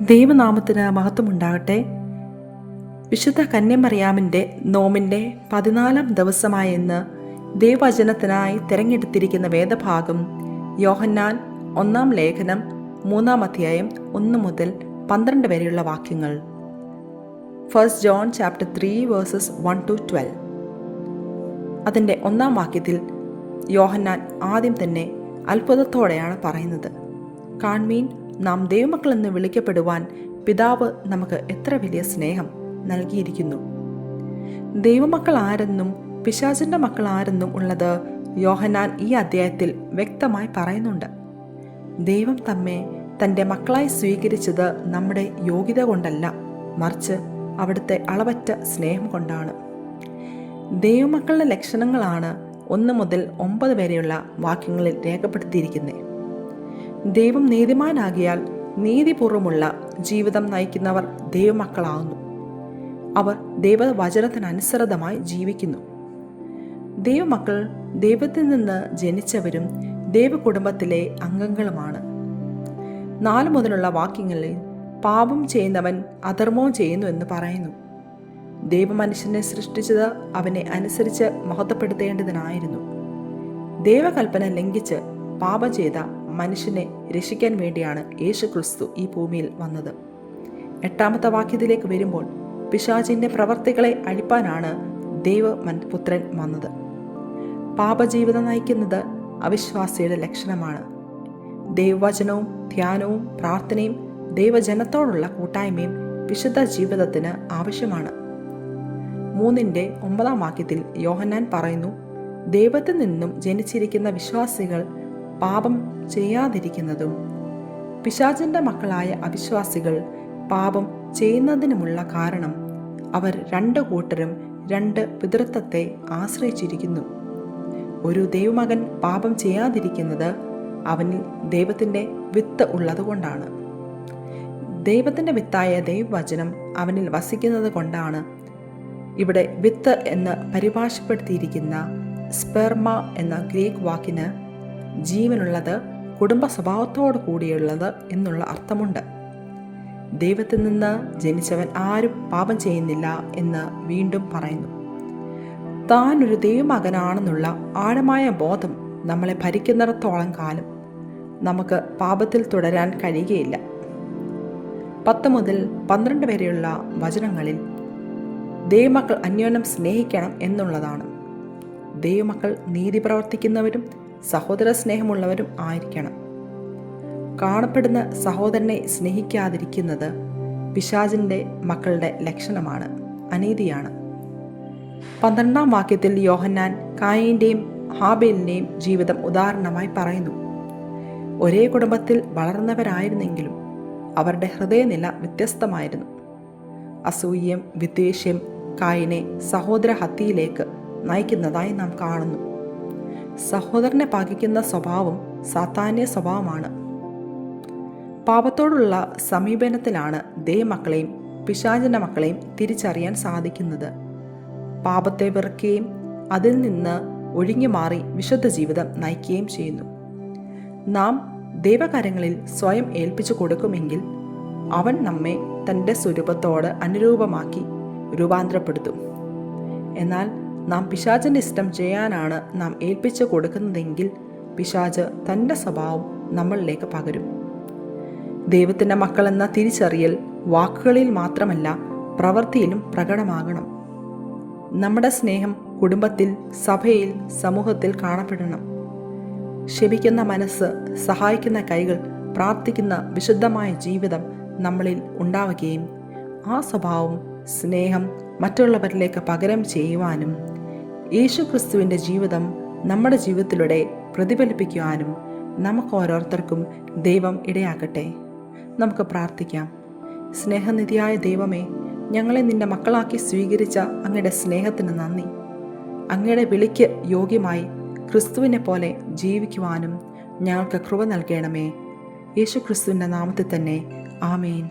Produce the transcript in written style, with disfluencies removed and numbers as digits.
ദൈവനാമത്തിന് മഹത്വമുണ്ടാകട്ടെ. വിശുദ്ധ കന്യമറിയാമിൻ്റെ നോമിൻ്റെ 14-ാം ദിവസമായ ഇന്ന് ദൈവവചനത്തിനായി തിരഞ്ഞെടുത്തിരിക്കുന്ന വേദഭാഗം യോഹന്നാൻ 1-ാം ലേഖനം 3-ാം അധ്യായം 1 മുതൽ 12 വരെയുള്ള വാക്യങ്ങൾ. 1 John chapter 3 verses 1 to 12. അതിൻ്റെ 1-ാം വാക്യത്തിൽ യോഹന്നാൻ ആദ്യം തന്നെ അത്ഭുതത്തോടെയാണ് പറയുന്നത്, കാൺമീൻ, നാം ദൈവമക്കളെന്ന് വിളിക്കപ്പെടുവാൻ പിതാവ് നമുക്ക് എത്ര വലിയ സ്നേഹം നൽകിയിരിക്കുന്നു. ദൈവമക്കൾ ആരെന്നും പിശാചിൻ്റെ മക്കൾ ആരെന്നും ഉള്ളത് യോഹന്നാൻ ഈ അധ്യായത്തിൽ വ്യക്തമായി പറയുന്നുണ്ട്. ദൈവം നമ്മെ തൻ്റെ മക്കളായി സ്വീകരിച്ചത് നമ്മുടെ യോഗ്യത കൊണ്ടല്ല, മറിച്ച് അവിടുത്തെ അളവറ്റ സ്നേഹം കൊണ്ടാണ്. ദൈവമക്കളുടെ ലക്ഷണങ്ങളാണ് 1 മുതൽ 9 വരെയുള്ള വാക്യങ്ങളിൽ രേഖപ്പെടുത്തിയിരിക്കുന്നത്. ദൈവം നീതിമാനാകിയാൽ നീതിപൂർവമുള്ള ജീവിതം നയിക്കുന്നവർ ദൈവമക്കളാകുന്നു. അവർ ദൈവവചനത്തിനനുസൃതമായി ജീവിക്കുന്നു. ദൈവമക്കൾ ദൈവത്തിൽ നിന്ന് ജനിച്ചവരും ദൈവകുടുംബത്തിലെ അംഗങ്ങളുമാണ്. 4 മുതലുള്ള വാക്യങ്ങളിൽ പാപം ചെയ്യുന്നവൻ അധർമ്മവും ചെയ്യുന്നു എന്ന് പറയുന്നു. ദൈവമനുഷ്യനെ സൃഷ്ടിച്ചത് അവനെ അനുസരിച്ച് മഹത്വപ്പെടുത്തേണ്ടതിനായിരുന്നു. ദൈവകൽപ്പന ലംഘിച്ച് പാപം ചെയ്ത മനുഷ്യനെ രക്ഷിക്കാൻ വേണ്ടിയാണ് യേശുക്രിസ്തു ഈ ഭൂമിയിൽ വന്നത്. 8-ാമത്തെ വാക്യത്തിലേക്ക് വരുമ്പോൾ പിശാചിൻ്റെ പ്രവർത്തികളെ അഴിപ്പാനാണ് ദൈവപുത്രൻ വന്നത്. പാപജീവിതം നയിക്കുന്നത് അവിശ്വാസിയുടെ ലക്ഷണമാണ്. ദൈവവചനവും ധ്യാനവും പ്രാർത്ഥനയും ദൈവജനത്തോടുള്ള കൂട്ടായ്മയും വിശുദ്ധ ജീവിതത്തിന് ആവശ്യമാണ്. 3-ന്റെ 9-ാം വാക്യത്തിൽ യോഹന്നാൻ പറയുന്നു, ദൈവത്തിൽ നിന്നും ജനിച്ചിരിക്കുന്ന വിശ്വാസികൾ പാപം ചെയ്യാതിരിക്കുന്നതും പിശാചിൻ്റെ മക്കളായ അവിശ്വാസികൾ പാപം ചെയ്യുന്നതിനുമുള്ള കാരണം അവർ 2 കൂട്ടരും 2 പിതൃത്വത്തെ ആശ്രയിച്ചിരിക്കുന്നു. ഒരു ദൈവമകൻ പാപം ചെയ്യാതിരിക്കുന്നത് അവനിൽ ദൈവത്തിൻ്റെ വിത്ത് ഉള്ളതുകൊണ്ടാണ്. ദൈവത്തിൻ്റെ വിത്തായ ദൈവവചനം അവനിൽ വസിക്കുന്നത് കൊണ്ടാണ്. ഇവിടെ വിത്ത് എന്ന് പരിഭാഷപ്പെടുത്തിയിരിക്കുന്ന സ്പെർമ എന്ന ഗ്രീക്ക് വാക്കിന് ജീവനുള്ളത്, കുടുംബ സ്വഭാവത്തോടു കൂടിയുള്ളത് എന്നുള്ള അർത്ഥമുണ്ട്. ദൈവത്തിൽ നിന്ന് ജനിച്ചവൻ ആരും പാപം ചെയ്യുന്നില്ല എന്ന് വീണ്ടും പറയുന്നു. താൻ ഒരു ദൈവമകനാണെന്നുള്ള ആഴമായ ബോധം നമ്മളെ ഭരിക്കുന്നിടത്തോളം കാലം നമുക്ക് പാപത്തിൽ തുടരാൻ കഴിയുകയില്ല. 10 മുതൽ 12 വരെയുള്ള വചനങ്ങളിൽ ദൈവമക്കൾ അന്യോന്യം സ്നേഹിക്കണം എന്നുള്ളതാണ്. ദൈവമക്കൾ നീതി പ്രവർത്തിക്കുന്നവരും സഹോദര സ്നേഹമുള്ളവരും ആയിരിക്കണം. കാണപ്പെടുന്ന സഹോദരനെ സ്നേഹിക്കാതിരിക്കുന്നത് പിശാചിൻ്റെ മക്കളുടെ ലക്ഷണമാണ്, അനീതിയാണ്. 12-ാം വാക്യത്തിൽ യോഹന്നാൻ കായീൻ്റെയും ഹാബേലിൻ്റെയും ജീവിതം ഉദാഹരണമായി പറയുന്നു. ഒരേ കുടുംബത്തിൽ വളർന്നവരായിരുന്നെങ്കിലും അവരുടെ ഹൃദയനില വ്യത്യസ്തമായിരുന്നു. അസൂയം, വിദ്വേഷ്യം കായിനെ സഹോദര ഹത്യയിലേക്ക് നയിക്കുന്നതായി നാം കാണുന്നു. സഹോദരനെ പകയ്ക്കുന്ന സ്വഭാവം സാത്താന്യ സ്വഭാവമാണ്. പാപത്തോടുള്ള സമീപനത്തിലാണ് ദൈവമക്കളെയും പിശാചിൻ്റെ മക്കളെയും തിരിച്ചറിയാൻ സാധിക്കുന്നത്. പാപത്തെ വെറുക്കുകയും അതിൽ നിന്ന് ഒഴിഞ്ഞു മാറി വിശുദ്ധ ജീവിതം നയിക്കുകയും ചെയ്യുന്നു. നാം ദൈവകരങ്ങളിൽ സ്വയം ഏൽപ്പിച്ചു കൊടുക്കുമെങ്കിൽ അവൻ നമ്മെ തൻ്റെ സ്വരൂപത്തോട് അനുരൂപമാക്കി രൂപാന്തരപ്പെടുത്തും. എന്നാൽ നാം പിശാചിൻ്റെ ഇഷ്ടം ചെയ്യാനാണ് നാം ഏൽപ്പിച്ചു കൊടുക്കുന്നതെങ്കിൽ പിശാച് തൻ്റെ സ്വഭാവം നമ്മളിലേക്ക് പകരും. ദൈവത്തിൻ്റെ മക്കളെന്ന തിരിച്ചറിയൽ വാക്കുകളിൽ മാത്രമല്ല, പ്രവൃത്തിയിലും പ്രകടമാകണം. നമ്മുടെ സ്നേഹം കുടുംബത്തിൽ, സഭയിൽ, സമൂഹത്തിൽ കാണപ്പെടണം. ക്ഷമിക്കുന്ന മനസ്സ്, സഹായിക്കുന്ന കൈകൾ, പ്രാർത്ഥിക്കുന്ന വിശുദ്ധമായ ജീവിതം നമ്മളിൽ ഉണ്ടാവുകയും ആ സ്വഭാവം, സ്നേഹം മറ്റുള്ളവരിലേക്ക് പകരം ചെയ്യുവാനും യേശുക്രിസ്തുവിൻ്റെ ജീവിതം നമ്മുടെ ജീവിതത്തിലൂടെ പ്രതിഫലിപ്പിക്കുവാനും നമുക്ക് ഓരോരുത്തർക്കും ദൈവം ഇടയാക്കട്ടെ. നമുക്ക് പ്രാർത്ഥിക്കാം. സ്നേഹനിധിയായ ദൈവമേ, ഞങ്ങളെ നിന്റെ മക്കളാക്കി സ്വീകരിച്ച അങ്ങയുടെ സ്നേഹത്തിന് നന്ദി. അങ്ങയുടെ വിളിക്ക് യോഗ്യമായി ക്രിസ്തുവിനെ പോലെ ജീവിക്കുവാനും ഞങ്ങൾക്ക് കൃപ നൽകണമേ. യേശുക്രിസ്തുവിൻ്റെ നാമത്തിൽ തന്നെ, ആമേൻ.